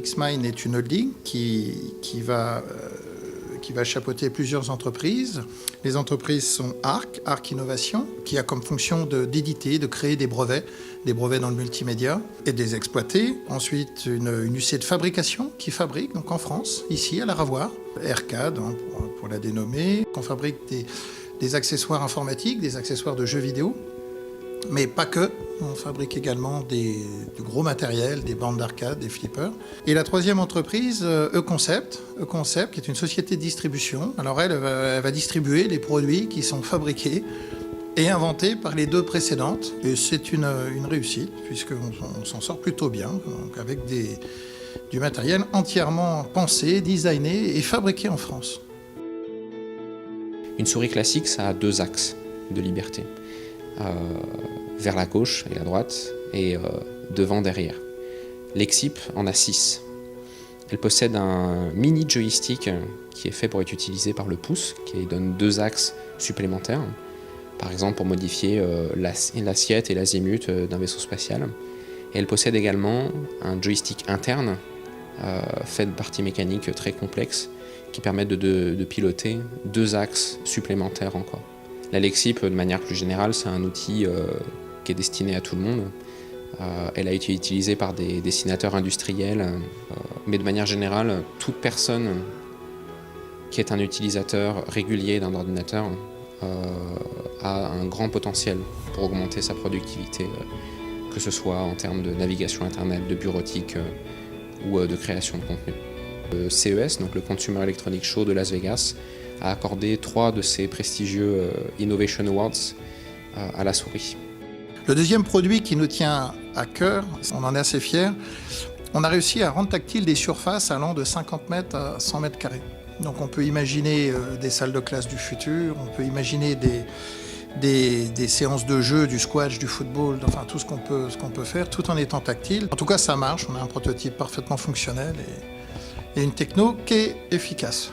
Xmind est une holding qui va chapeauter plusieurs entreprises. Les entreprises sont Arc Innovation, qui a comme fonction d'éditer, de créer des brevets dans le multimédia et de les exploiter. Ensuite, une UC de fabrication qui fabrique, donc en France, ici à la Ravoire, RCAD pour la dénommer. On fabrique des accessoires informatiques, des accessoires de jeux vidéo, mais pas que. On fabrique également du gros matériel, des bandes d'arcade, des flippers. Et la troisième entreprise, E-Concept, qui est une société de distribution. Alors elle va distribuer les produits qui sont fabriqués et inventés par les deux précédentes. Et c'est une réussite, puisqu'on s'en sort plutôt bien, donc avec du matériel entièrement pensé, designé et fabriqué en France. Une souris classique, ça a deux axes de liberté. Vers la gauche et la droite, et devant, derrière. L'Exip en a 6. Elle possède un mini joystick qui est fait pour être utilisé par le pouce, qui donne deux axes supplémentaires, par exemple pour modifier l'assiette et l'azimut d'un vaisseau spatial. Et elle possède également un joystick interne, fait de parties mécaniques très complexes, qui permettent de piloter deux axes supplémentaires encore. L'Alexip, de manière plus générale, c'est un outil qui est destiné à tout le monde. Elle a été utilisée par des dessinateurs industriels, mais de manière générale, toute personne qui est un utilisateur régulier d'un ordinateur a un grand potentiel pour augmenter sa productivité, que ce soit en termes de navigation Internet, de bureautique ou de création de contenu. Le CES, donc le Consumer Electronics Show de Las Vegas, a accordé 3 de ses prestigieux Innovation Awards à la souris. Le deuxième produit qui nous tient à cœur, on en est assez fiers, on a réussi à rendre tactile des surfaces allant de 50 mètres à 100 mètres carrés. Donc on peut imaginer des salles de classe du futur, on peut imaginer des séances de jeu, du squash, du football, enfin tout ce qu'on peut faire, tout en étant tactile. En tout cas ça marche, on a un prototype parfaitement fonctionnel et une techno qui est efficace.